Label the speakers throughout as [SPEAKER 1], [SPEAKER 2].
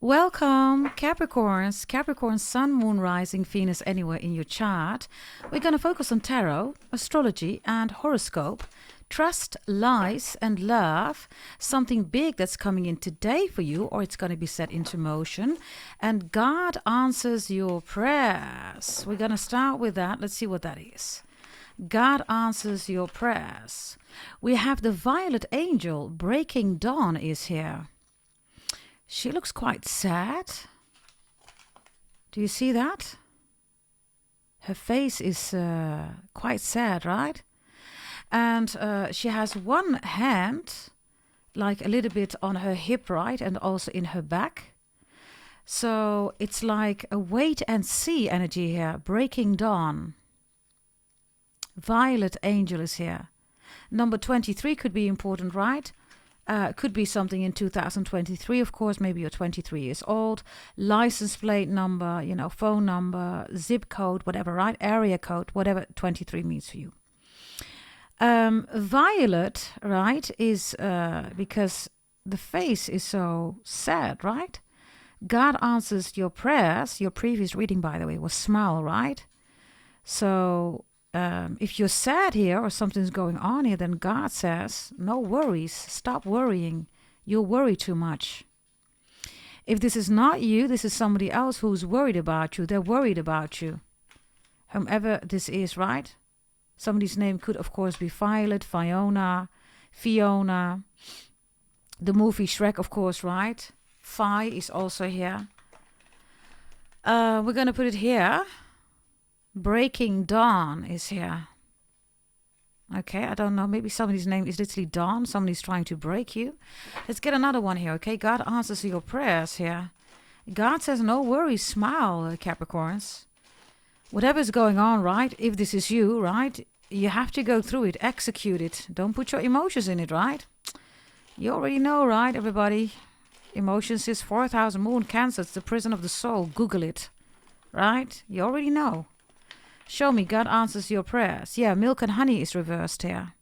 [SPEAKER 1] Welcome, Capricorns. Capricorn, Sun, Moon, Rising, Venus, anywhere in your chart. We're going to focus on tarot, astrology, and horoscope. Trust, lies, and love. Something big that's coming in today for you, or it's going to be set into motion. And God answers your prayers. We're going to start with that. Let's see what that is. God answers your prayers. We have the Violet Angel. Breaking Dawn is here. She looks quite sad. Do you see that? Her face is quite sad, right? And she has one hand, like a little bit on her hip, right? And also in her back. So it's like a wait and see energy here. Breaking dawn. Violet Angel is here. Number 23 could be important, right? Could be something in 2023, of course. Maybe you're 23 years old. License plate number, phone number, zip code, whatever, right? Area code, whatever 23 means for you. Violet, right, is because the face is so sad, right? God answers your prayers. Your previous reading, by the way, was smile, right? So if you're sad here or something's going on here, then God says, no worries, stop worrying. You worry too much. If this is not you, this is somebody else who's worried about you. They're worried about you. Whomever this is, right? Somebody's name could, of course, be Violet, Fiona. The movie Shrek, of course, right? Fi is also here. We're going to put it here. Breaking Dawn is here. Okay, I don't know. Maybe somebody's name is literally Dawn. Somebody's trying to break you. Let's get another one here, okay? God answers your prayers here. God says, no worries, smile, Capricorns. Whatever's going on, right? If this is you, right? You have to go through it, execute it. Don't put your emotions in it, right? You already know, right, everybody? Emotions is 4,000 moon Cancer. It's the prison of the soul. Google it, right? You already know. Show me, God answers your prayers. Yeah, milk and honey is reversed here.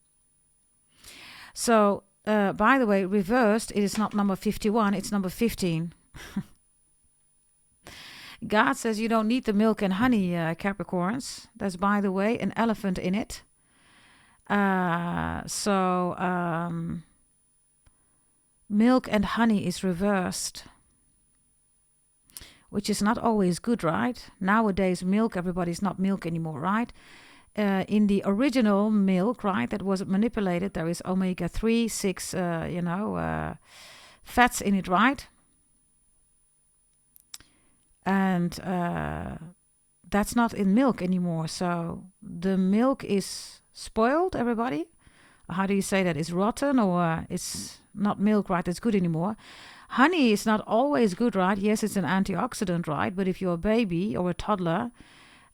[SPEAKER 1] So, by the way, reversed, it is not number 51, it's number 15. God says you don't need the milk and honey, Capricorns. There's, by the way, an elephant in it. Milk and honey is reversed. Which is not always good, right? Nowadays, milk, everybody's not milk anymore, right? In the original milk, right, that wasn't manipulated, there is omega-3, 6, fats in it, right? And that's not in milk anymore. So the milk is spoiled, everybody. How do you say that? It's rotten, or it's not milk, right? It's good anymore. Honey is not always good, right? Yes, it's an antioxidant, right? But if you're a baby or a toddler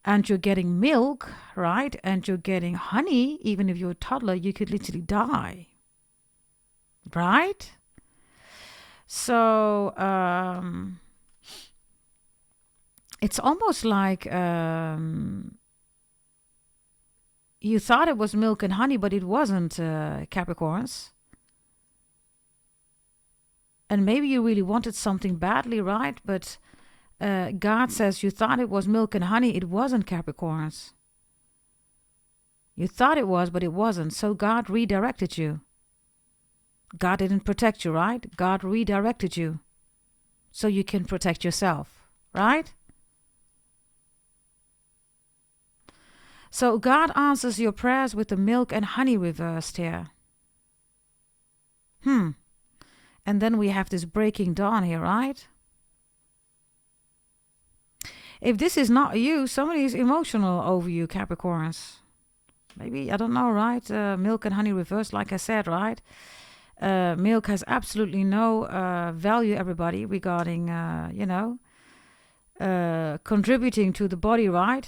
[SPEAKER 1] and you're getting milk, right, and you're getting honey, even if you're a toddler, you could literally die, right? So it's almost like you thought it was milk and honey, but it wasn't, Capricorns. And maybe you really wanted something badly, right? But God says you thought it was milk and honey. It wasn't, Capricorns. You thought it was, but it wasn't. So God redirected you. God didn't protect you, right? God redirected you so you can protect yourself, right? So God answers your prayers with the milk and honey reversed here. And then we have this breaking dawn here, right? If this is not you, somebody is emotional over you, Capricorns. Maybe, I don't know, right? Milk and honey reversed, like I said, right? Milk has absolutely no value, everybody, regarding, contributing to the body, right?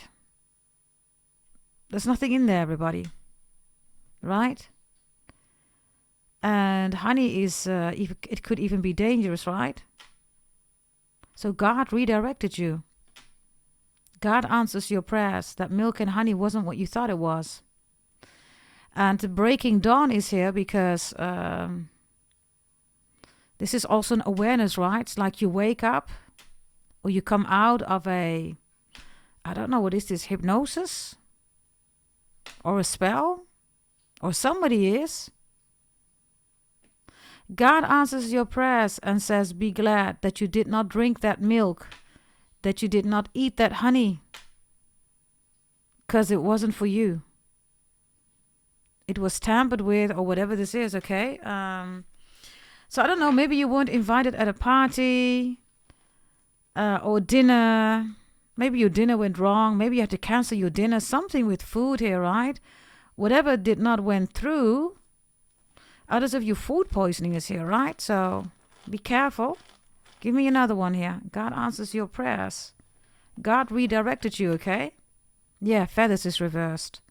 [SPEAKER 1] There's nothing in there, everybody, right? And honey is, it could even be dangerous, right? So God redirected you. God answers your prayers. That milk and honey wasn't what you thought it was. And the breaking dawn is here because This is also an awareness, right? It's like you wake up or you come out of I don't know, what is this, hypnosis? Or a spell? Or somebody is. God answers your prayers and says, be glad that you did not drink that milk, that you did not eat that honey, because it wasn't for you. It was tampered with, or whatever this is, okay? So I don't know, maybe you weren't invited at a party or dinner. Maybe your dinner went wrong. Maybe you had to cancel your dinner. Something with food here, right? Whatever did not went through. Others of you, food poisoning is here, right? So be careful. Give me another one here. God answers your prayers. God redirected you, okay? Yeah, feathers is reversed.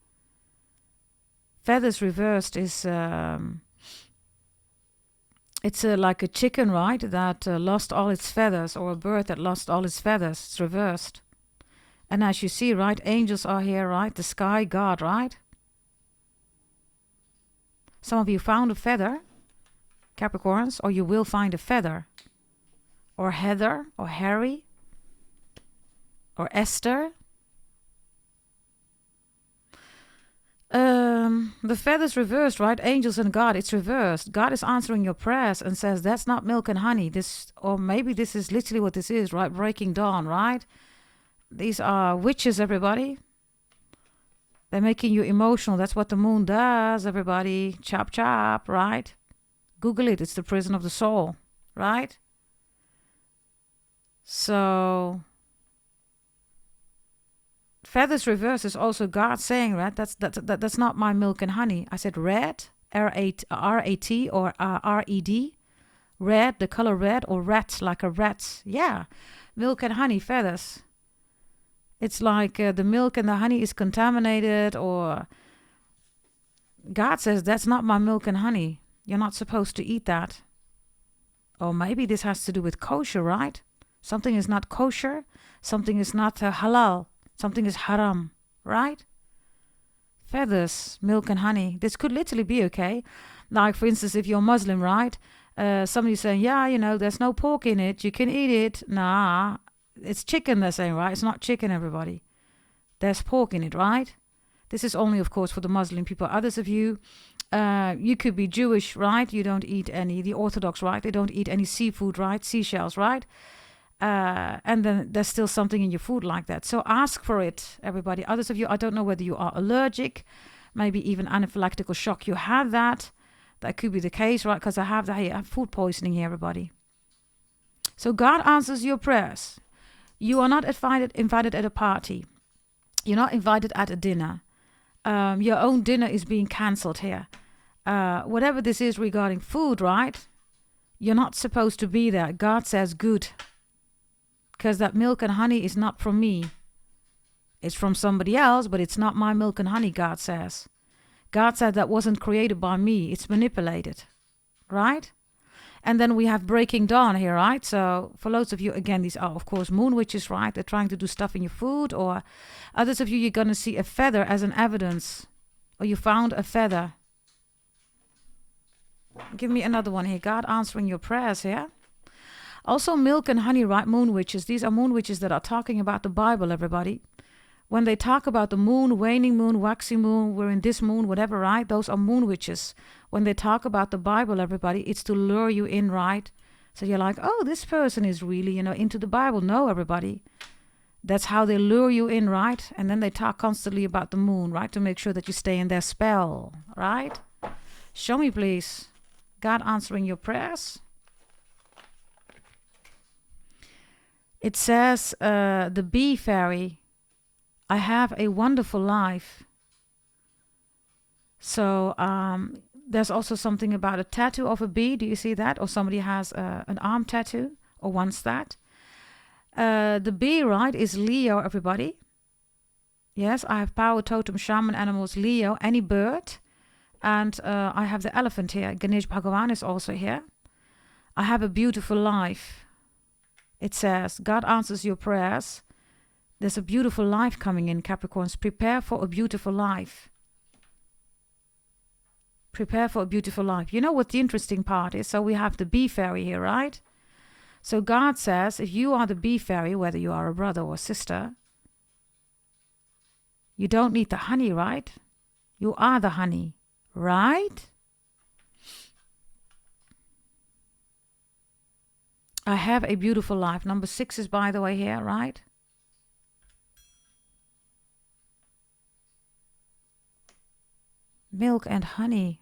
[SPEAKER 1] Feathers reversed is... it's like a chicken, right? That lost all its feathers, or a bird that lost all its feathers. It's reversed. And as you see, right? Angels are here, right? The sky god, right? Some of you found a feather, Capricorns, or you will find a feather. Or Heather, or Harry, or Esther. The feather's reversed, right? Angels and God, it's reversed. God is answering your prayers and says, that's not milk and honey. This, or maybe this is literally what this is, right? Breaking dawn, right? These are witches, everybody. They're making you emotional. That's what the moon does, everybody. Chop, chop, right? Google it. It's the prison of the soul, right? So, feathers reverse is also God saying, right? That's not my milk and honey. I said red, R-A-T or R-E-D. Red, the color red, or rat, like a rat. Yeah, milk and honey, feathers. It's like the milk and the honey is contaminated, or God says, that's not my milk and honey. You're not supposed to eat that. Or maybe this has to do with kosher, right? Something is not kosher. Something is not halal. Something is haram, right? Feathers, milk and honey. This could literally be okay. Like, for instance, if you're Muslim, right? Somebody's saying, yeah, you know, there's no pork in it. You can eat it. Nah. It's chicken, they're saying, right? It's not chicken, everybody. There's pork in it, right? This is only, of course, for the Muslim people. Others of you, you could be Jewish, right? You don't eat any, the Orthodox, right? They don't eat any seafood, right? Seashells, right? And then there's still something in your food like that. So ask for it, everybody. Others of you, I don't know whether you are allergic, maybe even anaphylactic or shock. You have that. That could be the case, right? Because I have that here. I have food poisoning here, everybody. So God answers your prayers. You are not invited at a party. You're not invited at a dinner. Your own dinner is being cancelled here. Whatever this is regarding food, right? You're not supposed to be there. God says good. Because that milk and honey is not from me. It's from somebody else, but it's not my milk and honey, God says. God said that wasn't created by me. It's manipulated. Right? And then we have breaking dawn here, right? So for loads of you, again, these are, of course, moon witches, right? They're trying to do stuff in your food. Or others of you, you're going to see a feather as an evidence. Or you found a feather. Give me another one here. God answering your prayers here. Also milk and honey, right? Moon witches. These are moon witches that are talking about the Bible, everybody. When they talk about the moon, waning moon, waxing moon, we're in this moon, whatever, right? Those are moon witches. When they talk about the Bible, everybody, it's to lure you in, right? So you're like, oh, this person is really, into the Bible. No, everybody. That's how they lure you in, right? And then they talk constantly about the moon, right? To make sure that you stay in their spell, right? Show me, please. God answering your prayers. It says, the bee fairy. I have a wonderful life. So there's also something about a tattoo of a bee. Do you see that? Or somebody has an arm tattoo or wants that. The bee, right, is Leo, everybody. Yes, I have power, totem, shaman, animals, Leo, any bird. And I have the elephant here. Ganesh Bhagavan is also here. I have a beautiful life. It says, God answers your prayers. There's a beautiful life coming in, Capricorns. Prepare for a beautiful life. Prepare for a beautiful life. You know what the interesting part is? So we have the bee fairy here, right? So God says, if you are the bee fairy, whether you are a brother or sister, you don't need the honey, right? You are the honey, right? I have a beautiful life. Number 6 is, by the way, here, right? Milk and honey.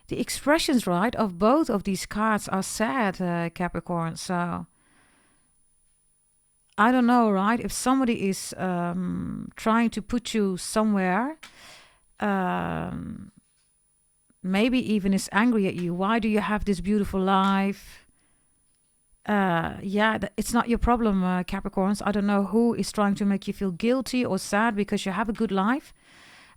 [SPEAKER 1] The expressions, right, of both of these cards are sad, Capricorn. So, I don't know, right? If somebody is trying to put you somewhere, maybe even is angry at you. Why do you have this beautiful life? It's not your problem, Capricorns. I don't know who is trying to make you feel guilty or sad because you have a good life.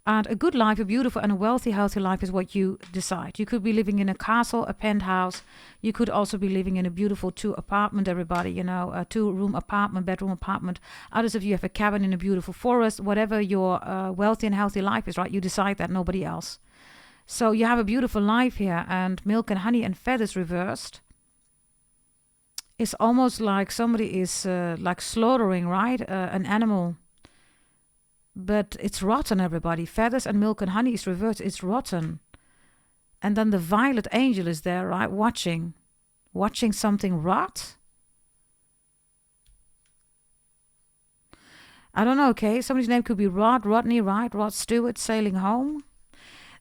[SPEAKER 1] And a good life, a beautiful and a wealthy, healthy life is what you decide. You could be living in a castle, a penthouse. You could also be living in a beautiful 2-apartment, everybody, you know, a 2-room apartment, bedroom apartment. Others of you have a cabin in a beautiful forest. Whatever your wealthy and healthy life is, right? You decide that, nobody else. So you have a beautiful life here, and milk and honey and feathers reversed. It's almost like somebody is like slaughtering, right? An animal. But it's rotten, everybody. Feathers and milk and honey is reversed. It's rotten. And then the violet angel is there, right? Watching something rot. I don't know, okay? Somebody's name could be Rod, Rodney, right? Rod Stewart sailing home.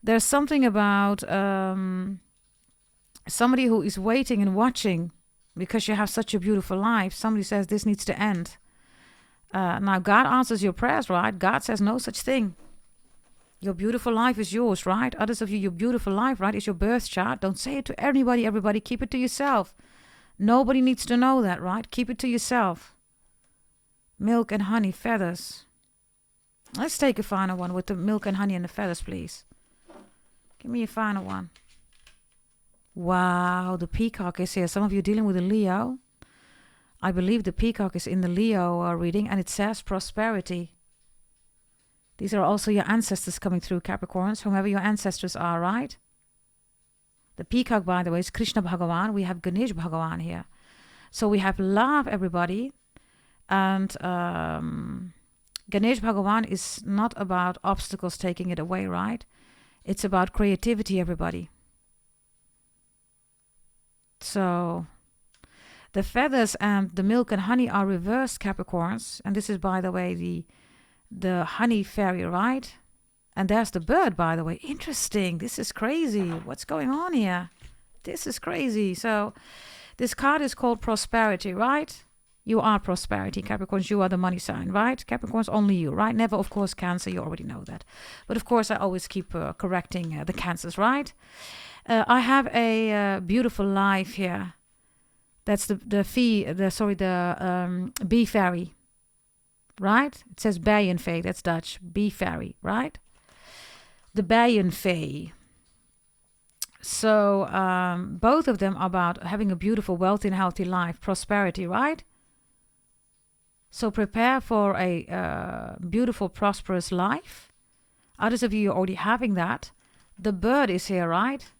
[SPEAKER 1] There's something about somebody who is waiting and watching because you have such a beautiful life. Somebody says this needs to end. Now, God answers your prayers, right? God says no such thing. Your beautiful life is yours, right? Others of you, your beautiful life, right, is your birth chart. Don't say it to anybody, everybody. Keep it to yourself. Nobody needs to know that, right? Keep it to yourself. Milk and honey, feathers. Let's take a final one with the milk and honey and the feathers, please. Give me a final one. Wow, the peacock is here. Some of you dealing with a Leo. I believe the peacock is in the Leo reading, and it says prosperity. These are also your ancestors coming through, Capricorns, whomever your ancestors are, right? The peacock, by the way, is Krishna Bhagavan. We have Ganesh Bhagavan here. So we have love, everybody. And Ganesh Bhagavan is not about obstacles taking it away, right? It's about creativity, everybody. So the feathers and the milk and honey are reversed, Capricorns. And this is, by the way, the honey fairy, right? And there's the bird, by the way. Interesting. This is crazy. What's going on here? This is crazy. So this card is called prosperity, right? You are prosperity, Capricorns. You are the money sign, right? Capricorns, only you, right? Never, of course, Cancer. You already know that. But, of course, I always keep correcting the Cancers, right? I have a beautiful life here. That's the bee fairy, right? It says Beyondpsychic. That's Dutch. Bee fairy, right? The Beyondpsychic. So both of them are about having a beautiful, wealthy, and healthy life, prosperity, right? So prepare for a beautiful, prosperous life. Others of you are already having that. The bird is here, right?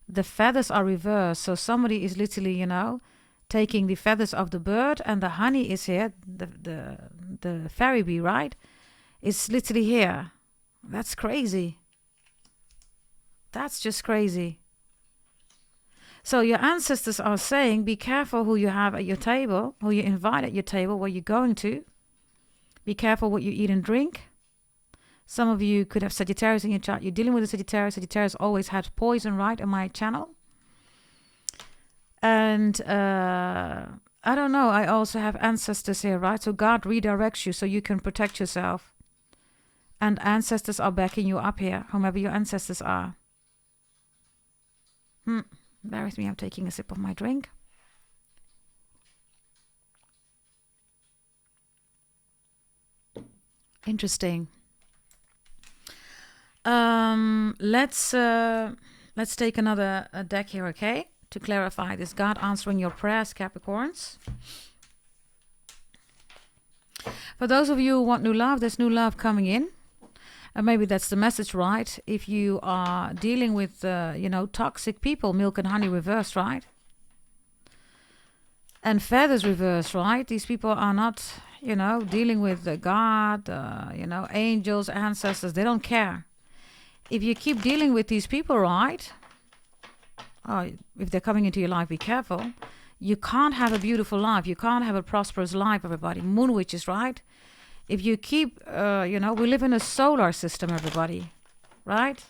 [SPEAKER 1] The feathers are reversed. So somebody is literally, taking the feathers of the bird, and the honey is here. The fairy bee, right? It's literally here. That's crazy. That's just crazy. So your ancestors are saying, be careful who you have at your table, who you invite at your table, where you're going to. Be careful what you eat and drink. Some of you could have Sagittarius in your chart. You're dealing with a Sagittarius. Sagittarius always had poison, right, on my channel. And I don't know. I also have ancestors here, right? So God redirects you so you can protect yourself. And ancestors are backing you up here, whomever your ancestors are. Bear with me. I'm taking a sip of my drink. Interesting. Let's take another deck here, okay? To clarify this. God answering your prayers, Capricorns. For those of you who want new love, there's new love coming in. And maybe that's the message, right? If you are dealing with, toxic people, milk and honey reversed, right? And feathers reversed, right? These people are not, dealing with God, angels, ancestors. They don't care. If you keep dealing with these people, right? If they're coming into your life, be careful. You can't have a beautiful life. You can't have a prosperous life, everybody. Moon witches, right? If you keep, we live in a solar system, everybody, right?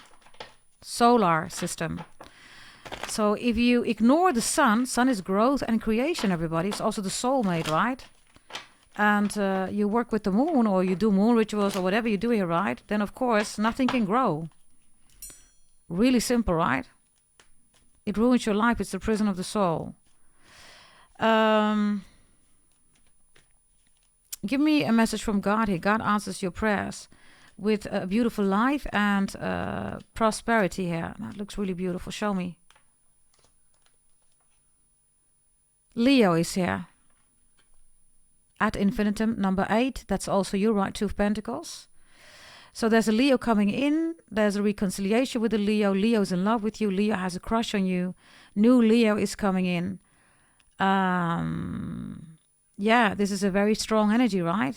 [SPEAKER 1] Solar system. So if you ignore the sun is growth and creation, everybody. It's also the soulmate, right? And you work with the moon, or you do moon rituals, or whatever you do here, right? Then, of course, nothing can grow. Really simple, right? It ruins your life. It's the prison of the soul. Give me a message from God here. God answers your prayers with a beautiful life and prosperity here. That looks really beautiful. Show me. Leo is here. Ad infinitum, number 8. That's also you, right? 2 of Pentacles. So there's a Leo coming in. There's a reconciliation with the Leo. Leo's in love with you. Leo has a crush on you. New Leo is coming in. Yeah, this is a very strong energy, right?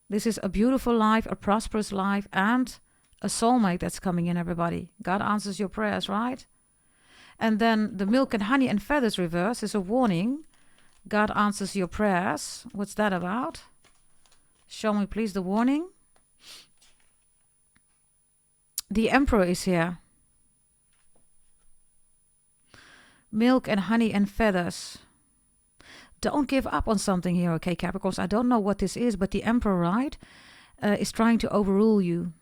[SPEAKER 1] This is a beautiful life, a prosperous life, and a soulmate that's coming in, everybody. God answers your prayers, right? And then the milk and honey and feathers reverse is a warning. God answers your prayers. What's that about? Show me, please, the warning. The Emperor is here. Milk and honey and feathers. Don't give up on something here, okay, Capricorns? I don't know what this is, but the Emperor, right, is trying to overrule you.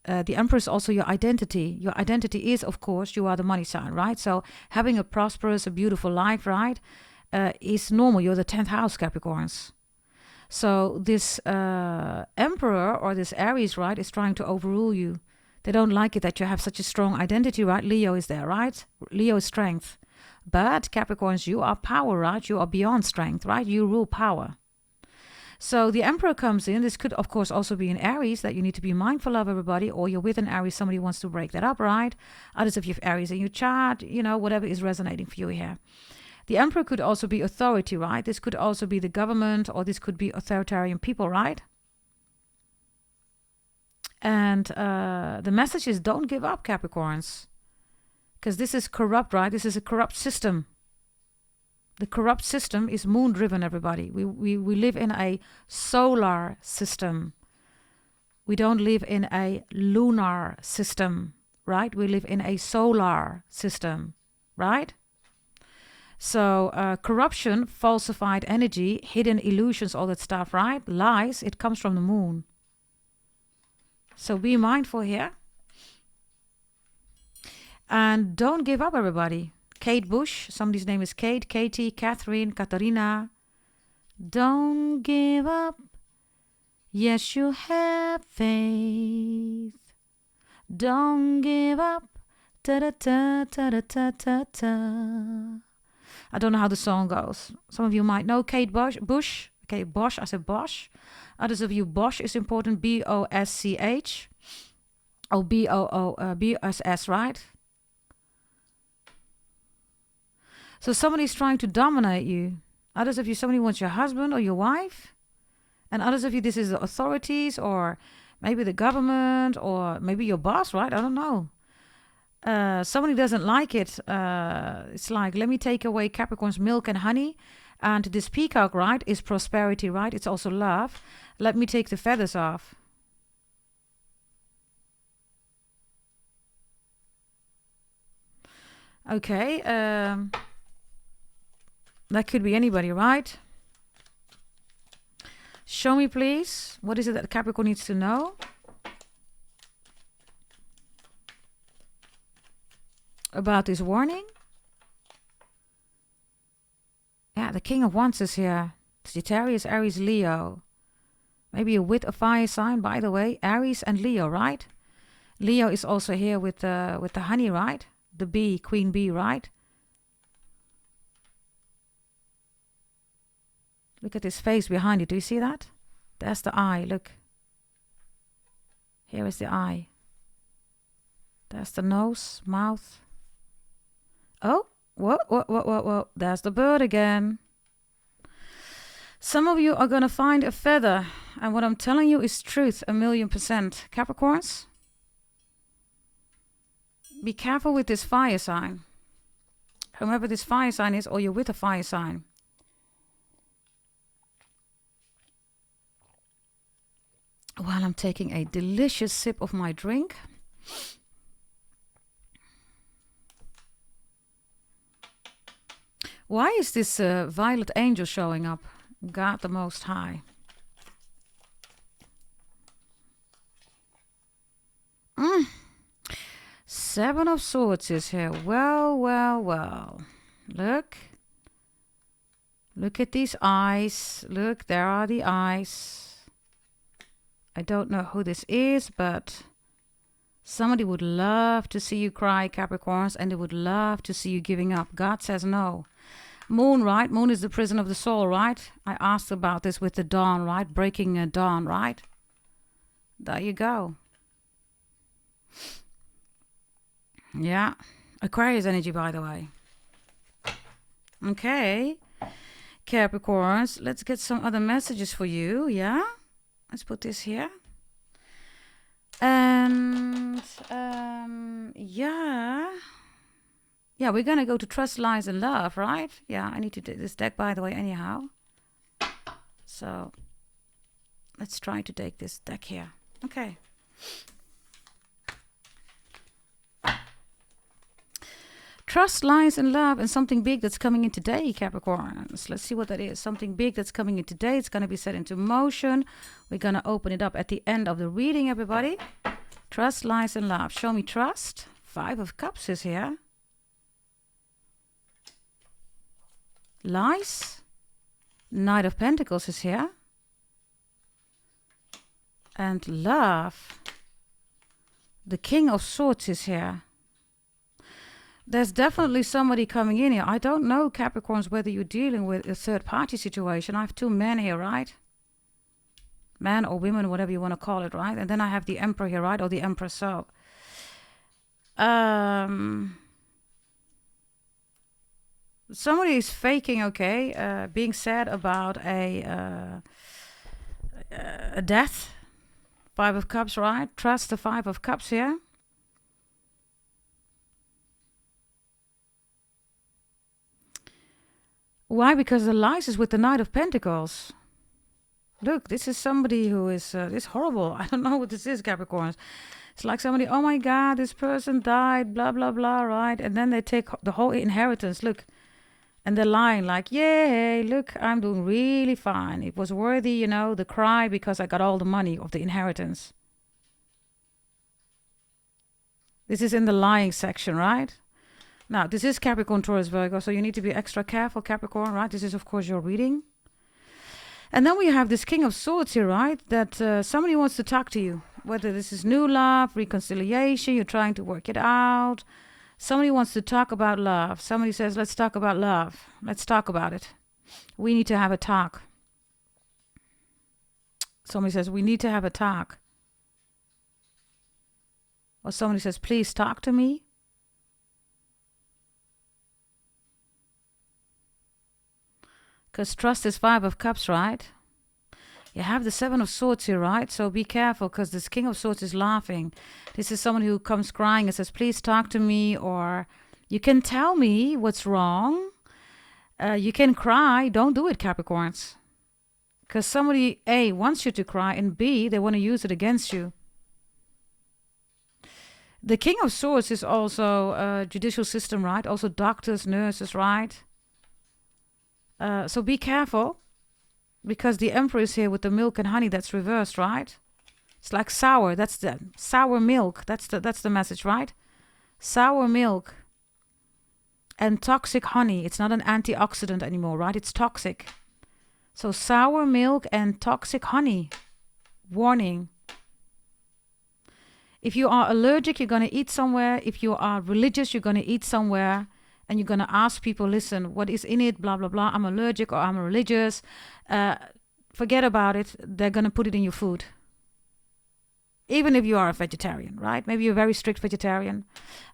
[SPEAKER 1] The Emperor is also your identity. Your identity is, of course, you are the money sign, right? So having a prosperous, a beautiful life, right, is normal. You're the 10th house, Capricorns. So this Emperor or this Aries, right, is trying to overrule you. They don't like it that you have such a strong identity, right? Leo is there, right? Leo is strength. But Capricorns, you are power, right? You are beyond strength, right? You rule power. So the Emperor comes in. This could, of course, also be an Aries that you need to be mindful of, everybody. Or you're with an Aries, somebody wants to break that up, right? Others, if you have Aries in your chart, whatever is resonating for you here. The Emperor could also be authority, right? This could also be the government, or this could be authoritarian people, right? And the message is don't give up, Capricorns. Because this is corrupt, right? This is a corrupt system. The corrupt system is moon-driven, everybody. We live in a solar system. We don't live in a lunar system, right? We live in a solar system, right? So corruption, falsified energy, hidden illusions, all that stuff, right? Lies, it comes from the moon. So be mindful here. And don't give up, everybody. Kate Bush, somebody's name is Kate, Katie, Catherine, Katarina. Don't give up. Yes, you have faith. Don't give up. Ta-da-ta, ta-da-ta-ta-ta. I don't know how the song goes. Some of you might know Kate Bush. Okay, Bosch, I said Bosch. Others of you, Bosch is important. B-O-S-C-H. Oh, B-O-O-B-S-S, right? So somebody's trying to dominate you. Others of you, somebody wants your husband or your wife. And others of you, this is the authorities or maybe the government or maybe your boss, right? I don't know. Somebody doesn't like it. It's like, let me take away Capricorn's milk and honey. And this peacock, right, is prosperity, right? It's also love. Let me take the feathers off. Okay. That could be anybody, right? Show me, please. What is it that Capricorn needs to know? About this warning? Yeah, the King of Wands is here. Sagittarius, Aries, Leo. Maybe a with a fire sign, by the way. Aries and Leo, right? Leo is also here with the honey, right? The bee, queen bee, right? Look at his face behind it. Do you see that? That's the eye. Look. Here is the eye. There's the nose, mouth. Oh, whoa. There's the bird again. Some of you are going to find a feather. And what I'm telling you is truth, 1,000,000%. Capricorns, be careful with this fire sign. Whomever this fire sign is, or you're with a fire sign. While I'm taking a delicious sip of my drink. Why is this violet angel showing up? God the Most High. Seven of Swords is here. Well. Look at these eyes. Look, there are the eyes. I don't know who this is, but somebody would love to see you cry, Capricorns, and they would love to see you giving up. God says no. Moon, right? Moon is the prison of the soul, right? I asked about this with the dawn, right? Breaking a dawn, right? There you go. Yeah. Aquarius energy, by the way. Okay. Capricorns, let's get some other messages for you, yeah? Let's put this here. And, yeah. Yeah, we're going to go to Trust, Lies, and Love, right? Yeah, I need to do this deck, by the way, anyhow. So, let's try to take this deck here. Okay. Trust, lies, and love, and something big that's coming in today, Capricorns. Let's see what that is. Something big that's coming in today. It's going to be set into motion. We're going to open it up at the end of the reading, everybody. Trust, lies, and love. Show me trust. 5 of Cups is here. Lies. Knight of Pentacles is here. And love. The King of Swords is here. There's definitely somebody coming in here. I don't know, Capricorns, whether you're dealing with a third-party situation. I have 2 men here, right? Man or women, whatever you want to call it, right? And then I have the Emperor here, right? Or the Empress. So, somebody is faking, okay, being sad about a death. 5 of Cups, right? Trust the 5 of Cups here. Why? Because the lies is with the Knight of Pentacles. Look, this is somebody who is this horrible. I don't know what this is, Capricorns. It's like somebody, oh my God, this person died, blah, blah, blah, right? And then they take the whole inheritance, look. And they're lying like, yay, look, I'm doing really fine. It was worthy, you know, the cry because I got all the money of the inheritance. This is in the lying section, right? Now, this is Capricorn, Taurus, Virgo, so you need to be extra careful, Capricorn, right? This is, of course, your reading. And then we have this King of Swords here, right? That somebody wants to talk to you. Whether this is new love, reconciliation, you're trying to work it out. Somebody wants to talk about love. Somebody says, let's talk about love. Let's talk about it. We need to have a talk. Somebody says, we need to have a talk. Or somebody says, please talk to me. Because trust is 5 of Cups, right? You have the 7 of Swords here, right? So be careful because this King of Swords is laughing. This is someone who comes crying and says, please talk to me. Or you can tell me what's wrong. You can cry. Don't do it, Capricorns. Because somebody, A, wants you to cry, and B, they want to use it against you. The King of Swords is also a judicial system, right? Also doctors, nurses, right? So be careful, because the Emperor is here with the milk and honey that's reversed, right? It's like sour. That's the sour milk. That's the message, right? Sour milk and toxic honey. It's not an antioxidant anymore, right? It's toxic. So sour milk and toxic honey. Warning. If you are allergic, you're going to eat somewhere. If you are religious, you're going to eat somewhere. And you're going to ask people, listen, what is in it, blah, blah, blah. I'm allergic or I'm religious. Forget about it. They're going to put it in your food. Even if you are a vegetarian, right? Maybe you're a very strict vegetarian.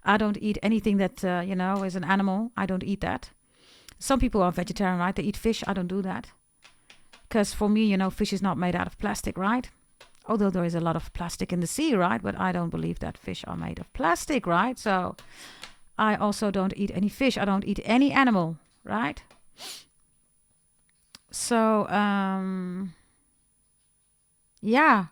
[SPEAKER 1] I don't eat anything that, is an animal. I don't eat that. Some people are vegetarian, right? They eat fish. I don't do that. Because for me, fish is not made out of plastic, right? Although there is a lot of plastic in the sea, right? But I don't believe that fish are made of plastic, right? So I also don't eat any fish. I don't eat any animal, right? So, yeah.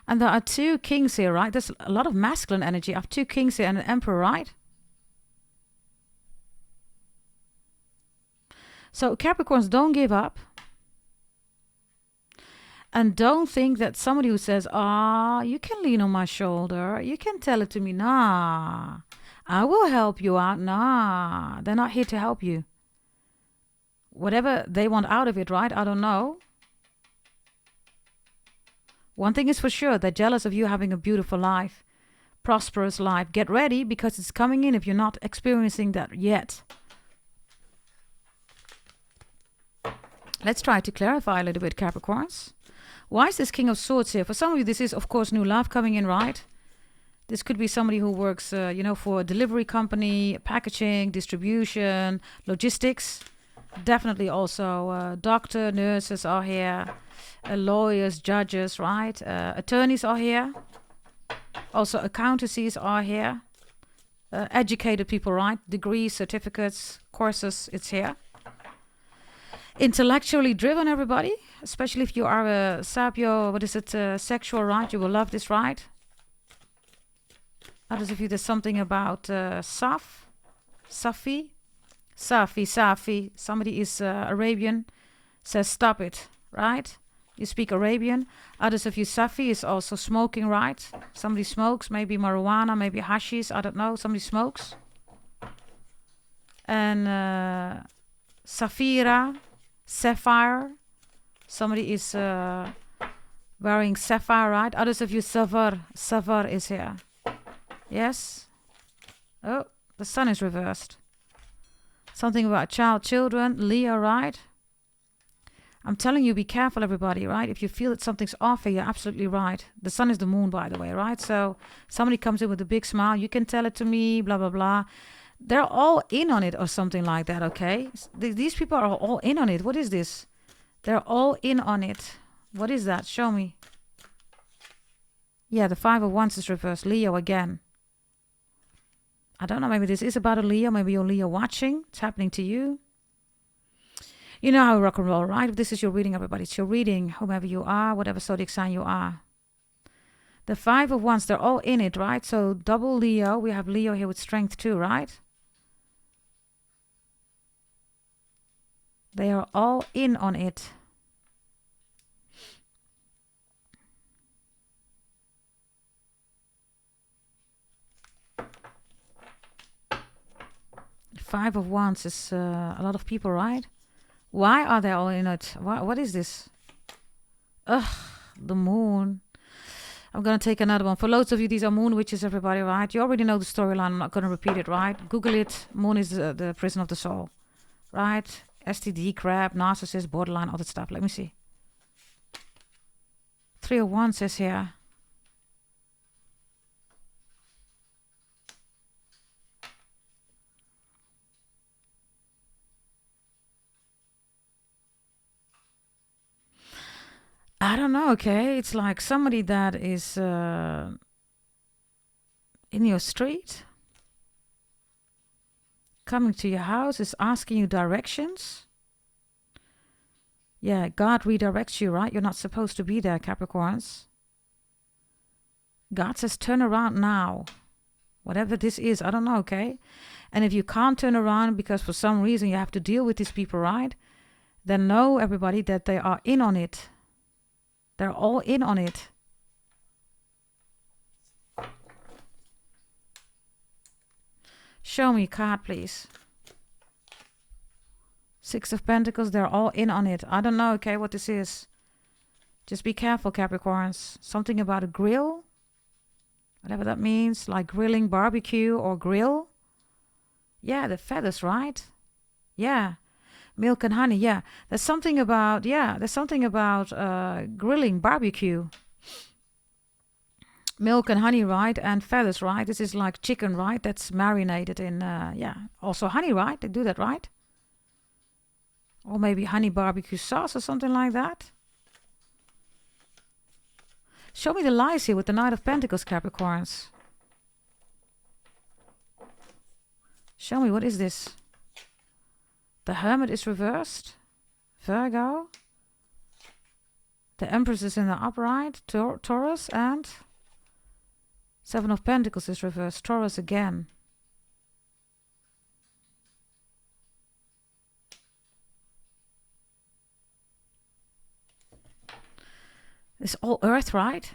[SPEAKER 1] And there are two kings here, right? There's a lot of masculine energy. I have two kings here and an emperor, right? So Capricorns, don't give up. And don't think that somebody who says, you can lean on my shoulder. You can tell it to me. Nah, I will help you out. Nah, they're not here to help you. Whatever they want out of it, right? I don't know. One thing is for sure, they're jealous of you having a beautiful life, prosperous life. Get ready because it's coming in if you're not experiencing that yet. Let's try to clarify a little bit, Capricorns. Why is this King of Swords here? For some of you, this is, of course, new love coming in, right? This could be somebody who works, for a delivery company, packaging, distribution, logistics. Definitely also doctor, nurses are here. Lawyers, judges, right? Attorneys are here. Also, accountancies are here. Educated people, right? Degrees, certificates, courses, it's here. Intellectually driven, everybody. Especially if you are a sapio, sexual, right? You will love this, right? Others of you, there's something about Safi. Somebody is Arabian, says stop it, right? You speak Arabian. Others of you, Safi is also smoking, right? Somebody smokes, maybe marijuana, maybe hashish, I don't know. Somebody smokes. And Safira, sapphire. Somebody is wearing sapphire, right? Others of you, Savar is here. Yes? Oh, the sun is reversed. Something about children, Leo, right? I'm telling you, be careful, everybody, right? If you feel that something's off here, you're absolutely right. The sun is the moon, by the way, right? So somebody comes in with a big smile. You can tell it to me, blah, blah, blah. They're all in on it or something like that, okay? These people are all in on it. What is this? They're all in on it. What is that? Show me. Yeah, the 5 of Wands is reversed. Leo again. I don't know. Maybe this is about a Leo. Maybe you're Leo watching. It's happening to you. You know how we rock and roll, right? If this is your reading, everybody, it's your reading, whomever you are, whatever zodiac sign you are. The 5 of Wands, they're all in it, right? So double Leo. We have Leo here with strength too, right? They are all in on it. Five of Wands is a lot of people, right? Why are they all in it? What is this? Ugh, the moon. I'm going to take another one. For loads of you, these are moon witches, everybody, right? You already know the storyline. I'm not going to repeat it, right? Google it. Moon is the prison of the soul, right? STD, crab, narcissist, borderline, all that stuff. Let me see. 3 of Wands is here. I don't know, okay? It's like somebody that is in your street, coming to your house, is asking you directions. Yeah, God redirects you, right? You're not supposed to be there, Capricorns. God says, turn around now. Whatever this is, I don't know, okay? And if you can't turn around because for some reason you have to deal with these people, right? Then know, everybody, that they are in on it. They're all in on it. Show me a card, please. 6 of Pentacles, they're all in on it. I don't know, okay, what this is. Just be careful, Capricorns. Something about a grill. Whatever that means, like grilling, barbecue or grill. Yeah, the feathers, right? Yeah. Milk and honey, yeah. There's something about grilling, barbecue. Milk and honey, right? And feathers, right? This is like chicken, right? That's marinated in, also honey, right? They do that, right? Or maybe honey barbecue sauce or something like that. Show me the lies here with the Knight of Pentacles, Capricorns. Show me, what is this? The Hermit is reversed. Virgo. The Empress is in the upright. Taurus, and Seven of Pentacles is reversed. Taurus again. It's all earth, right?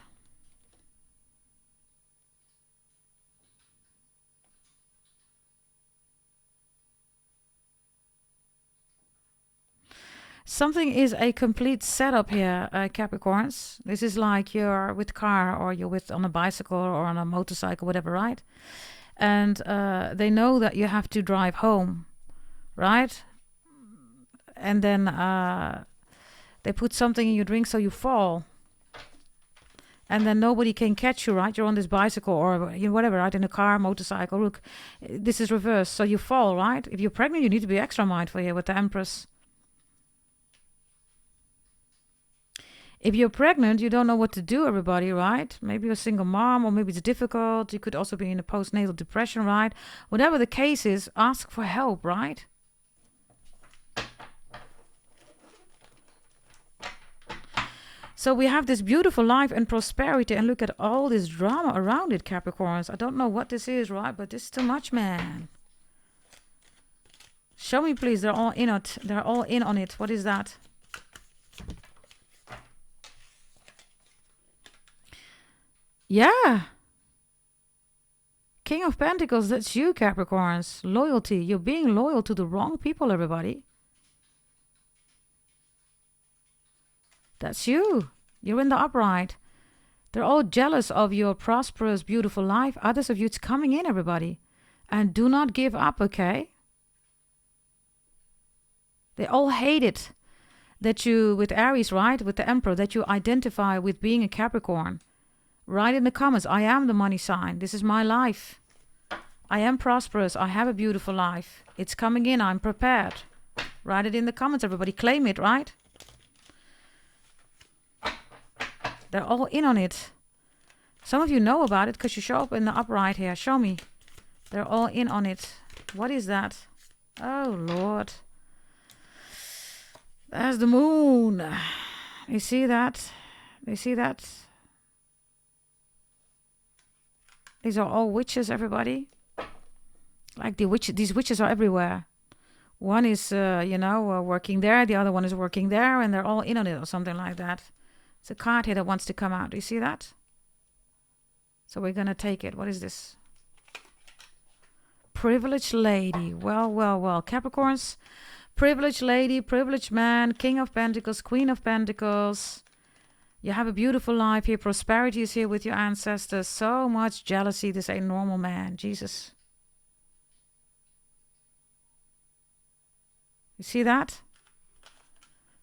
[SPEAKER 1] Something is a complete setup here, Capricorns. This is like you're with car, or you're with on a bicycle or on a motorcycle, whatever, right? And they know that you have to drive home, right? And then they put something in your drink so you fall. And then nobody can catch you, right? You're on this bicycle or whatever, right? In a car, motorcycle. Look, this is reversed, so you fall, right? If you're pregnant, you need to be extra mindful here with the Empress. If you're pregnant, you don't know what to do, everybody, right? Maybe you're a single mom, or maybe it's difficult. You could also be in a postnatal depression, right? Whatever the case is, ask for help, right? So we have this beautiful life and prosperity, and look at all this drama around it, Capricorns. I don't know what this is, right? But this is too much, man. Show me, please. They're all in it. They're all in on it. What is that? Yeah. King of Pentacles, that's you, Capricorns. Loyalty. You're being loyal to the wrong people, everybody. That's you. You're in the upright. They're all jealous of your prosperous, beautiful life. Others of you, it's coming in, everybody. And do not give up, okay? They all hate it that you, with Aries, right? With the Emperor, that you identify with being a Capricorn. Write in the comments, I am the money sign. This is my life. I am prosperous. I have a beautiful life. It's coming in. I'm prepared. Write it in the comments, everybody. Claim it, right? They're all in on it. Some of you know about it because you show up in the upright here. Show me. They're all in on it. What is that? Oh, Lord. There's the moon. You see that? You see that? These are all witches, everybody. Like these witches are everywhere. One is, working there. The other one is working there. And they're all in on it or something like that. It's a card here that wants to come out. Do you see that? So we're going to take it. What is this? Privileged lady. Well. Capricorns. Privileged lady, privileged man, King of Pentacles, Queen of Pentacles. You have a beautiful life here. Prosperity is here with your ancestors. So much jealousy. This ain't normal, man. Jesus. You see that?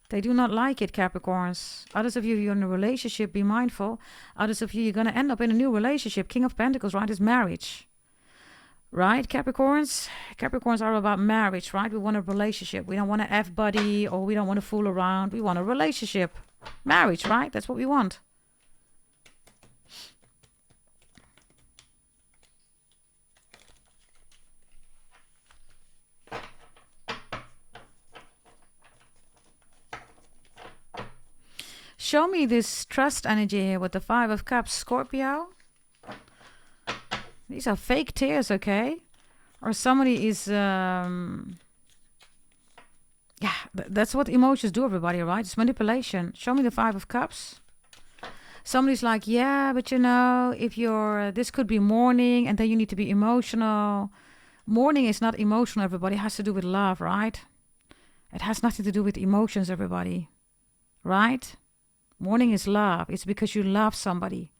[SPEAKER 1] They do not like it, Capricorns. Others of you, you're in a relationship, be mindful. Others of you, you're going to end up in a new relationship. King of Pentacles, right, is marriage. Right, Capricorns? Capricorns are about marriage, right? We want a relationship. We don't want an F-buddy, or we don't want to fool around. We want a relationship. Marriage, right? That's what we want. Show me this trust energy here with the Five of Cups, Scorpio. These are fake tears, okay? Or somebody is... that's what emotions do, everybody, right? It's manipulation. Show me the Five of Cups. Somebody's like, yeah, but if you're... this could be mourning, and then you need to be emotional. Mourning is not emotional, everybody. It has to do with love, right? It has nothing to do with emotions, everybody. Right? Mourning is love. It's because you love somebody.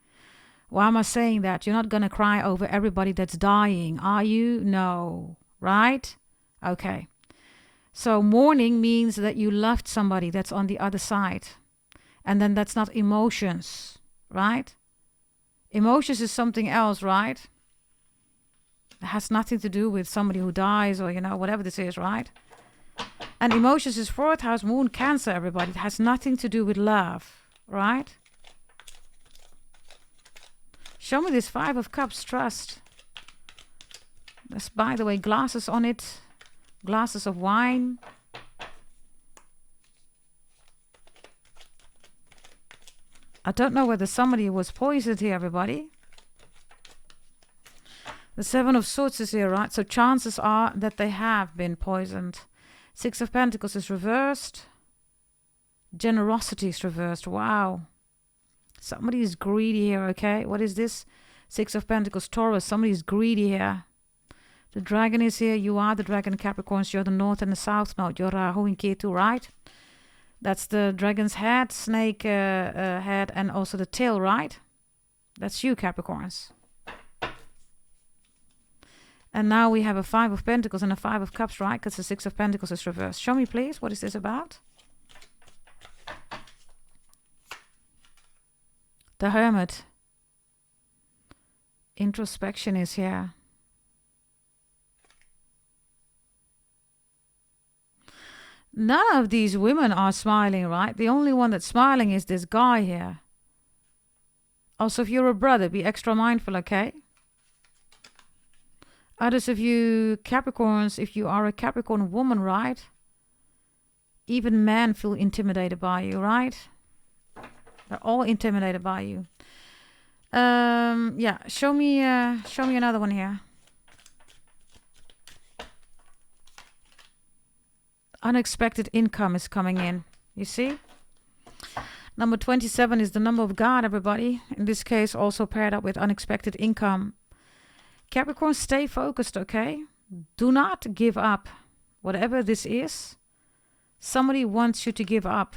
[SPEAKER 1] Why am I saying that? You're not going to cry over everybody that's dying, are you? No. right? Okay. So mourning means that you loved somebody that's on the other side. And then that's not emotions, right? Emotions is something else, right? It has nothing to do with somebody who dies or, whatever this is, right? And emotions is 4th house moon Cancer, everybody. It has nothing to do with love, right? Show me this 5 of Cups, trust. There's, by the way, glasses on it. Glasses of wine. I don't know whether somebody was poisoned here, everybody. The 7 of Swords is here, right? So chances are that they have been poisoned. 6 of Pentacles is reversed. Generosity is reversed. Wow. Somebody is greedy here, okay? What is this? 6 of Pentacles, Taurus. Somebody is greedy here. The dragon is here. You are the dragon, Capricorns. You're the north and the south node. You're Rahu in Ketu, right? That's the dragon's head, snake head, and also the tail, right? That's you, Capricorns. And now we have a 5 of Pentacles and a 5 of Cups, right? Because the 6 of Pentacles is reversed. Show me, please. What is this about? The Hermit. Introspection is here. None of these women are smiling, right? The only one that's smiling is this guy here. Also, if you're a brother, be extra mindful, okay? Others of you Capricorns, if you are a Capricorn woman, right? Even men feel intimidated by you, right? They're all intimidated by you. Yeah, show me another one here. Unexpected income is coming in. You see? Number 27 is the number of God, everybody. In this case, also paired up with unexpected income. Capricorn, stay focused, okay? Do not give up. Whatever this is, somebody wants you to give up.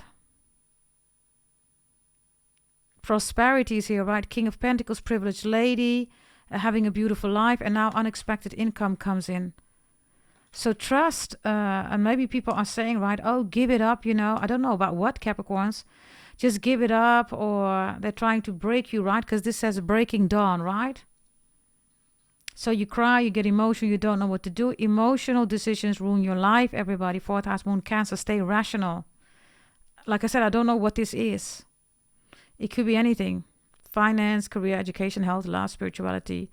[SPEAKER 1] Prosperity is here, right? King of Pentacles, privileged lady, having a beautiful life, and now unexpected income comes in. So trust, and maybe people are saying, right, oh, give it up, I don't know about what, Capricorns. Just give it up, or they're trying to break you, right? Because this says breaking dawn, right? So you cry, you get emotional, you don't know what to do. Emotional decisions ruin your life, everybody. 4th house moon Cancer, stay rational. Like I said, I don't know what this is. It could be anything. Finance, career, education, health, love, spirituality,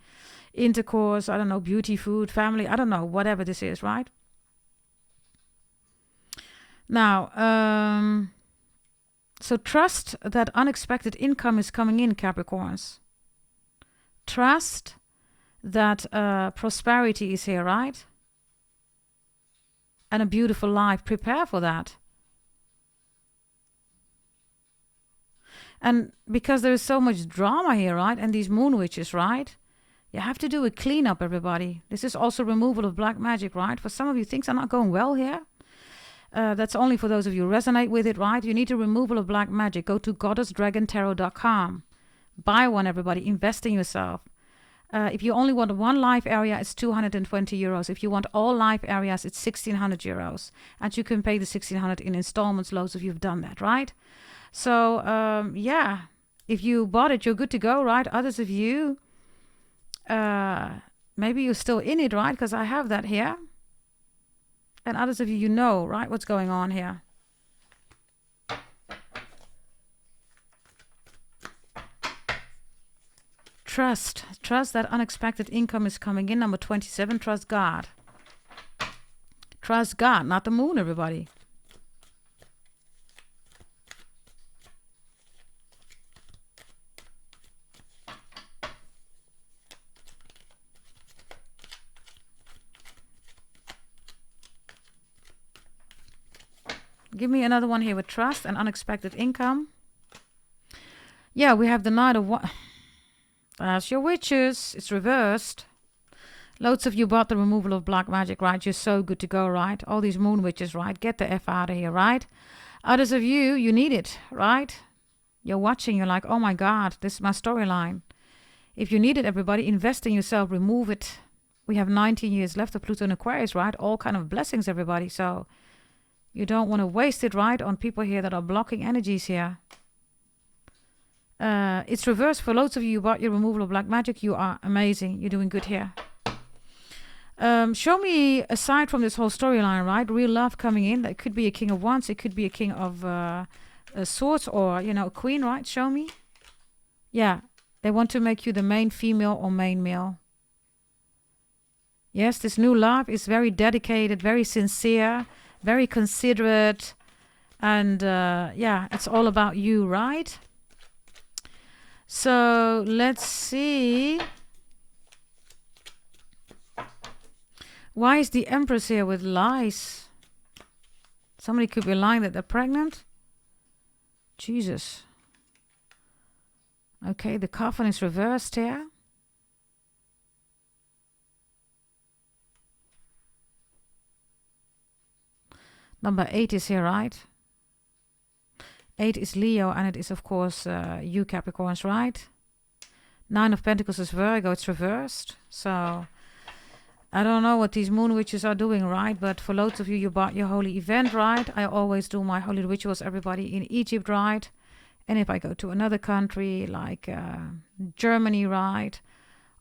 [SPEAKER 1] intercourse, I don't know, beauty, food, family, I don't know, whatever this is, right? Now, so trust that unexpected income is coming in, Capricorns. Trust that prosperity is here, right? And a beautiful life. Prepare for that. And because there is so much drama here, right? And these moon witches, right? You have to do a cleanup, everybody. This is also removal of black magic, right? For some of you, things are not going well here. That's only for those of you who resonate with it, right? You need a removal of black magic. Go to goddessdragontarot.com. Buy one, everybody. Invest in yourself. If you only want one life area, it's 220 euros. If you want all life areas, it's 1,600 euros. And you can pay the 1,600 in installments. Loads of you have done that, right? So, yeah, if you bought it, you're good to go, right? Others of you, maybe you're still in it, right? Because I have that here. And others of you, right, what's going on here. Trust that unexpected income is coming in. Number 27, trust God. Trust God, not the moon, everybody. Give me another one here with trust and unexpected income. Yeah, we have the Knight of what? That's your witches. It's reversed. Loads of you bought the removal of black magic, right? You're so good to go, right? All these moon witches, right? Get the F out of here, right? Others of you, you need it, right? You're watching, you're like, oh my God, this is my storyline. If you need it, everybody, invest in yourself, remove it. We have 19 years left of Pluto in Aquarius, right? All kind of blessings, everybody. So you don't want to waste it, right, on people here that are blocking energies here. It's reversed for loads of you. About your removal of black magic, you are amazing. You're doing good here. Show me, aside from this whole storyline, right, real love coming in. That could be a king of wands. It could be a king of swords, or, you know, a queen, right? Show me. Yeah, they want to make you the main female or main male. Yes, this new love is very dedicated, very sincere, very considerate. And yeah, it's all about you, right? So let's see. Why is the Empress here with lies? Somebody could be lying that they're pregnant. Jesus. Okay, the coffin is reversed here. Number 8 is here, right? 8 is Leo, and it is, of course, you Capricorns, right? 9 of Pentacles is Virgo. It's reversed. So I don't know what these moon witches are doing, right? But for loads of you, you bought your holy event, right? I always do my holy rituals, everybody, in Egypt, right? And if I go to another country like Germany, right?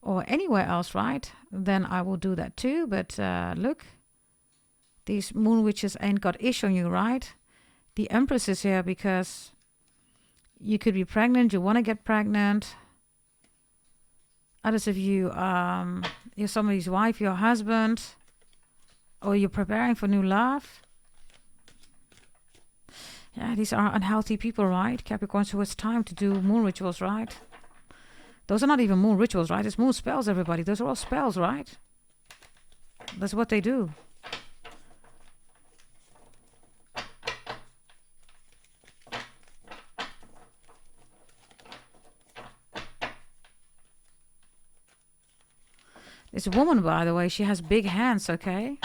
[SPEAKER 1] Or anywhere else, right? Then I will do that too. But look, these moon witches ain't got ish on you, right? The Empress is here because you could be pregnant. You want to get pregnant. Others of you, you're somebody's wife, your husband, or you're preparing for new love. Yeah, these are unhealthy people, right? Capricorns, who has time to do moon rituals, right? Those are not even moon rituals, right? It's moon spells, everybody. Those are all spells, right? That's what they do. This woman, by the way, she has big hands, okay?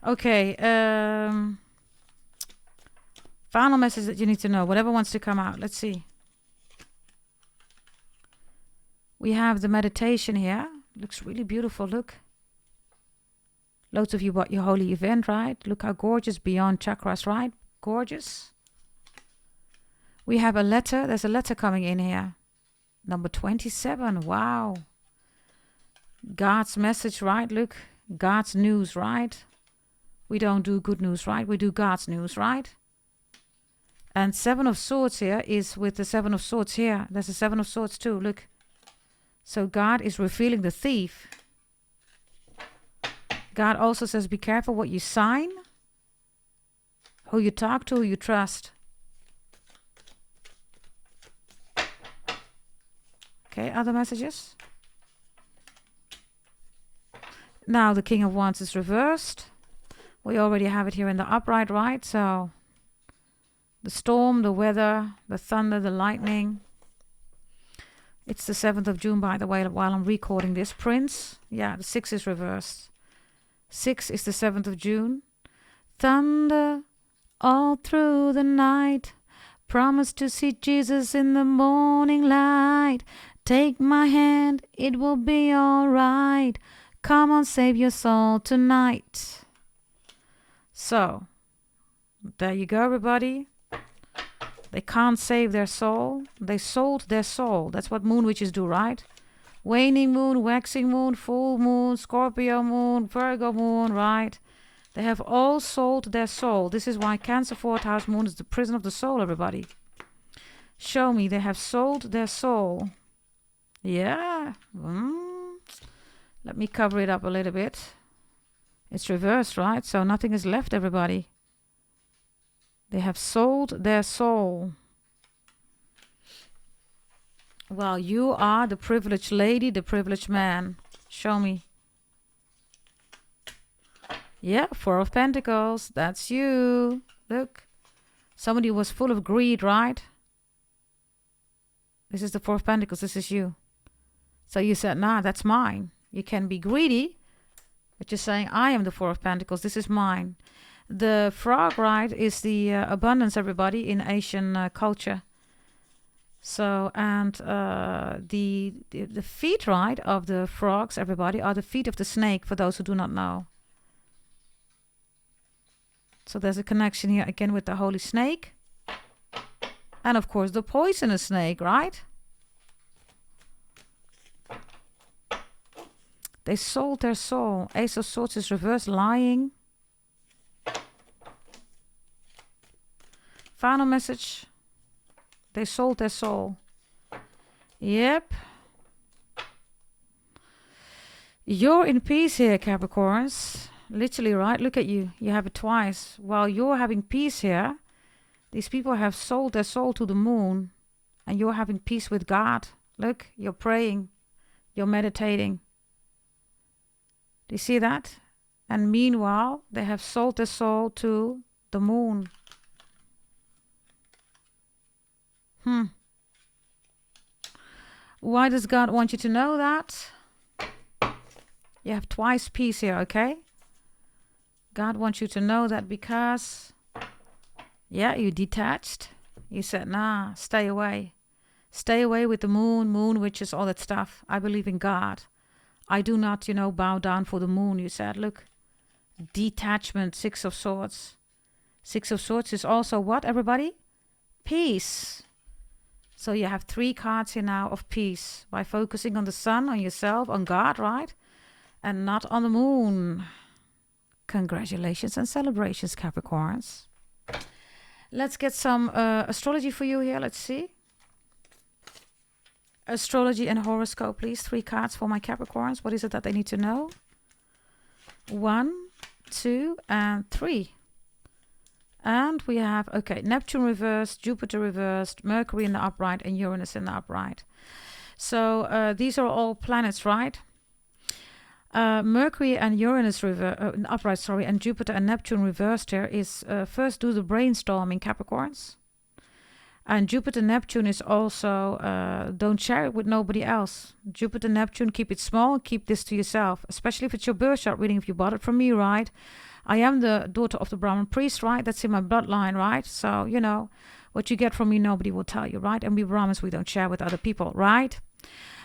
[SPEAKER 1] Okay, final message that you need to know. Whatever wants to come out. Let's see. We have the meditation here. Looks really beautiful, look. Loads of you bought your holy event, right? Look how gorgeous. Beyond chakras, right? Gorgeous. We have a letter. There's a letter coming in here. Number 27. Wow. God's message, right? Look, God's news, right? We don't do good news, right? We do God's news, right? And 7 of Swords here is with the 7 of Swords here. There's a 7 of Swords too, look. So God is revealing the thief. God also says, be careful what you sign, who you talk to, who you trust. Okay, other messages? Now the King of Wands is reversed. We already have it here in the upright, right? So the storm, the weather, the thunder, the lightning. It's the 7th of June, by the way, while I'm recording this. Prince. Yeah, the 6 is reversed. 6 is the 7th of June. Thunder all through the night. Promise to see Jesus in the morning light. Take my hand, it will be all right. Come on, save your soul tonight. So, there you go, everybody. They can't save their soul. They sold their soul. That's what moon witches do, right? Waning moon, waxing moon, full moon, Scorpio moon, Virgo moon, right? They have all sold their soul. This is why Cancer 4th house moon is the prison of the soul, everybody. Show me they have sold their soul. Yeah. Let me cover it up a little bit. It's reversed, right? So nothing is left, everybody. They have sold their soul. Well, you are the privileged lady, the privileged man. Show me. Yeah, 4 of Pentacles. That's you. Look. Somebody was full of greed, right? This is the 4 of Pentacles. This is you. So you said, nah, that's mine. You can be greedy, but you're saying, I am the 4 of Pentacles. This is mine. The frog, right, is the abundance, everybody, in Asian culture. So, and the feet, right, of the frogs, everybody, are the feet of the snake, for those who do not know. So there's a connection here again with the holy snake. And of course the poisonous snake, right? They sold their soul. Ace of Swords is reverse, lying. Final message. They sold their soul. Yep. You're in peace here, Capricorns. Literally, right? Look at you. You have it twice. While you're having peace here, these people have sold their soul to the moon. And you're having peace with God. Look, you're praying. You're meditating. Do you see that? And meanwhile, they have sold their soul to the moon. Why does God want you to know that? You have twice peace here, okay? God wants you to know that because, yeah, you detached. You said, nah, stay away. Stay away with the moon witches, all that stuff. I believe in God. I do not, bow down for the moon. You said, look, detachment, Six of Swords. Six of Swords is also what, everybody? Peace. So you have 3 cards here now of peace by focusing on the sun, on yourself, on God, right? And not on the moon. Congratulations and celebrations, Capricorns. Let's get some astrology for you here. Let's see. Astrology and horoscope, please. 3 cards for my Capricorns. What is it that they need to know? 1, 2, and 3. And we have, okay, Neptune reversed, Jupiter reversed, Mercury in the upright, and Uranus in the upright. So these are all planets, right? Mercury and Uranus upright, and Jupiter and Neptune reversed here is first do the brainstorming, Capricorns. And Jupiter Neptune is also don't share it with nobody else. Jupiter Neptune, keep it small, keep this to yourself, especially if it's your birth chart reading, if you bought it from me, right? I am the daughter of the Brahmin priest, right? That's in my bloodline, right? So, what you get from me, nobody will tell you, right? And we Brahmins, we don't share with other people, right?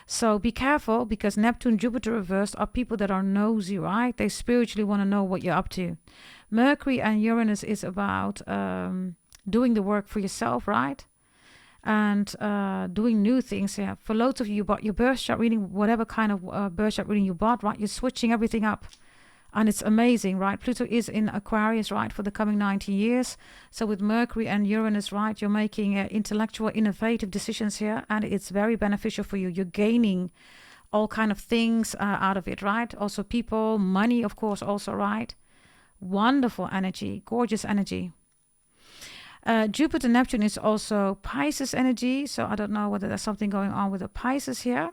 [SPEAKER 1] So be careful, because Neptune, Jupiter reversed are people that are nosy, right? They spiritually want to know what you're up to. Mercury and Uranus is about doing the work for yourself, right? And doing new things. Yeah. For loads of you, you bought your birth chart reading, whatever kind of birth chart reading you bought, right? You're switching everything up. And it's amazing, right? Pluto is in Aquarius, right, for the coming 90 years. So with Mercury and Uranus, right, you're making intellectual, innovative decisions here. And it's very beneficial for you. You're gaining all kind of things out of it, right? Also people, money, of course, also, right? Wonderful energy, gorgeous energy. Jupiter Neptune is also Pisces energy. So I don't know whether there's something going on with the Pisces here.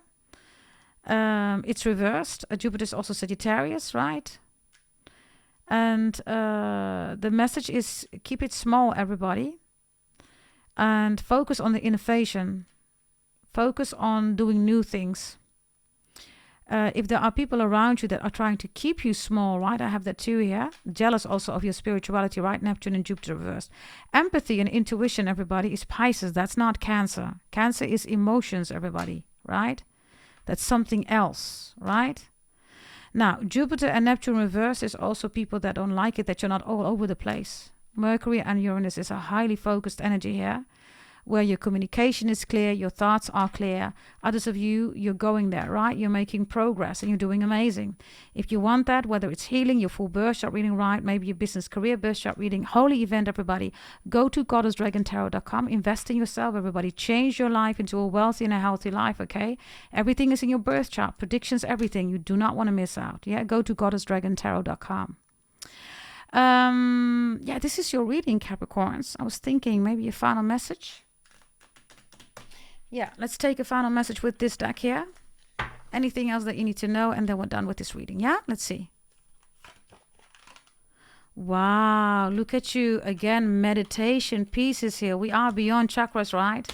[SPEAKER 1] It's reversed. Jupiter is also Sagittarius, right? And the message is keep it small, everybody. And focus on the innovation. Focus on doing new things. If there are people around you that are trying to keep you small, right? I have that too here. Jealous also of your spirituality, right? Neptune and Jupiter reversed. Empathy and intuition, everybody, is Pisces. That's not Cancer. Cancer is emotions, everybody, right? That's something else, right? Now, Jupiter and Neptune reverse is also people that don't like it, that you're not all over the place. Mercury and Uranus is a highly focused energy here, where your communication is clear, your thoughts are clear. Others of you, you're going there, right? You're making progress and you're doing amazing. If you want that, whether it's healing, your full birth chart reading, right? Maybe your business career birth chart reading, holy event, everybody. Go to goddessdragontarot.com. Invest in yourself, everybody. Change your life into a wealthy and a healthy life, okay? Everything is in your birth chart. Predictions, everything. You do not want to miss out. Yeah, go to goddessdragontarot.com. Yeah, this is your reading, Capricorns. I was thinking maybe a final message. Yeah, let's take a final message with this deck here. Anything else that you need to know, and then we're done with this reading. Yeah, let's see. Wow, look at you. Again, meditation pieces here. We are beyond chakras, right?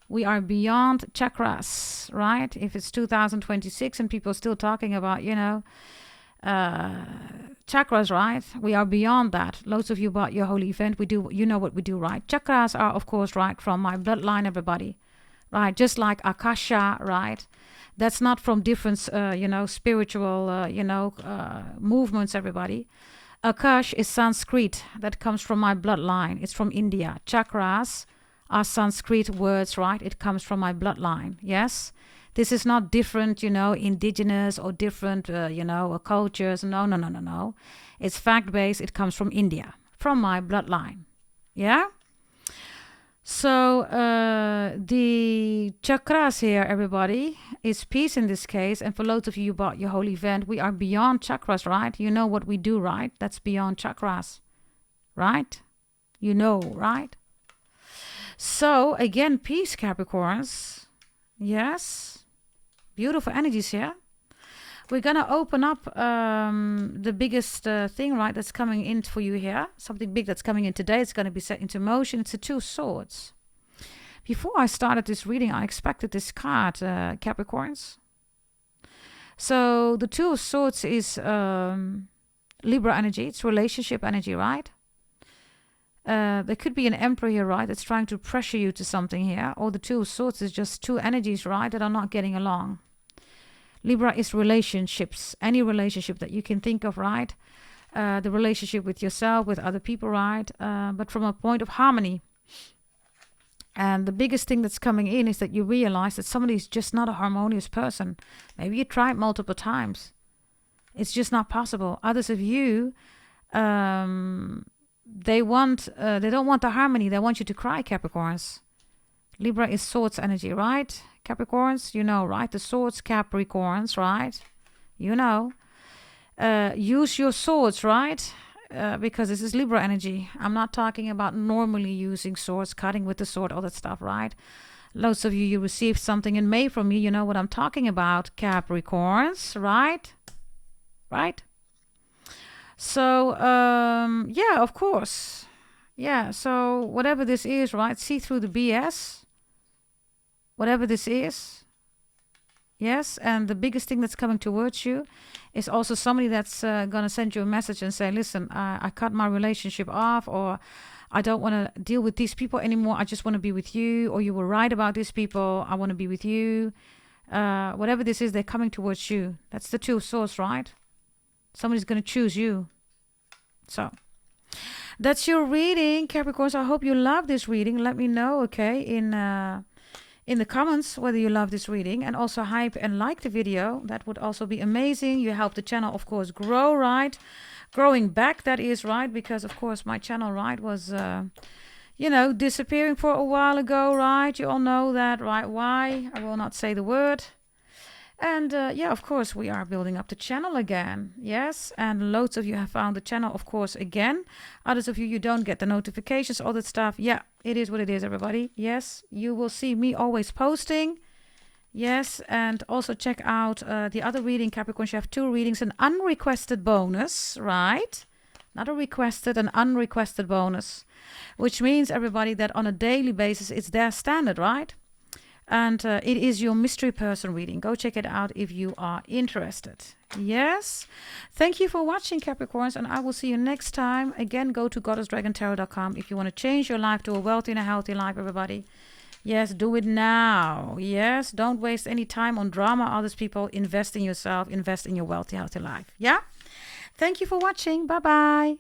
[SPEAKER 1] We are beyond chakras, right? If it's 2026 and people are still talking about, chakras, right? We are beyond that. Loads of you bought your holy event. We do, you know what we do, right? Chakras are, of course, right, from my bloodline, everybody. right? Just like Akasha, right? That's not from different, spiritual, movements, everybody. Akash is Sanskrit. That comes from my bloodline. It's from India. Chakras are Sanskrit words, right? It comes from my bloodline. Yes? This is not different, indigenous or different, cultures. No, no, no, no, no. It's fact-based. It comes from India, from my bloodline. Yeah? So the chakras here, everybody, is peace in this case. And for loads of you bought your whole event, we are beyond chakras, right? You know what we do, right? That's beyond chakras, right? You know, right? So again, peace, Capricorns. Yes. Beautiful energies here. We're going to open up the biggest thing, right, that's coming in for you here. Something big that's coming in today. It's going to be set into motion. It's the Two of Swords. Before I started this reading, I expected this card, Capricorns. So the Two of Swords is Libra energy. It's relationship energy, right? There could be an emperor here, right, that's trying to pressure you to something here. Or the Two of Swords is just two energies, right, that are not getting along. Libra is relationships, any relationship that you can think of, right? The relationship with yourself, with other people, right? But from a point of harmony. And the biggest thing that's coming in is that you realize that somebody is just not a harmonious person. Maybe you tried multiple times. It's just not possible. Others of you, they don't want the harmony. They want you to cry, Capricorns. Libra is swords energy, right? Capricorns, you know, right? The swords, Capricorns, right? You know. Use your swords, right? Because this is Libra energy. I'm not talking about normally using swords, cutting with the sword, all that stuff, right? Lots of you received something in May from me. You know what I'm talking about, Capricorns, right? Right? So, yeah, of course. Yeah, so whatever this is, right? See through the BS. Whatever this is. Yes, and the biggest thing that's coming towards you is also somebody that's going to send you a message and say, listen, I cut my relationship off, or I don't want to deal with these people anymore. I just want to be with you, or you were right about these people. I want to be with you. Whatever this is, they're coming towards you. That's the Two of Swords, right? Somebody's going to choose you. So that's your reading, Capricorns. I hope you love this reading. Let me know, okay, in the comments whether you love this reading, and also hype and like the video. That would also be amazing. You help the channel, of course, grow, right? Growing back, that is, right? Because, of course, my channel, right, was, disappearing for a while ago, right? You all know that, right? Why? I will not say the word. And yeah, of course, we are building up the channel again. Yes, and loads of you have found the channel, of course, again. Others of you, you don't get the notifications, all that stuff. Yeah, it is what it is, everybody. Yes, you will see me always posting. Yes, and also check out the other reading, Capricorns. You have two readings, an unrequested bonus, right? Not a requested, an unrequested bonus. Which means, everybody, that on a daily basis, it's their standard, right? And it is your mystery person reading. Go check it out if you are interested. Yes. Thank you for watching, Capricorns. And I will see you next time. Again, go to goddessdragontarot.com if you want to change your life to a wealthy and a healthy life, everybody. Yes, do it now. Yes, don't waste any time on drama, others people. Invest in yourself. Invest in your wealthy, healthy life. Yeah? Thank you for watching. Bye-bye.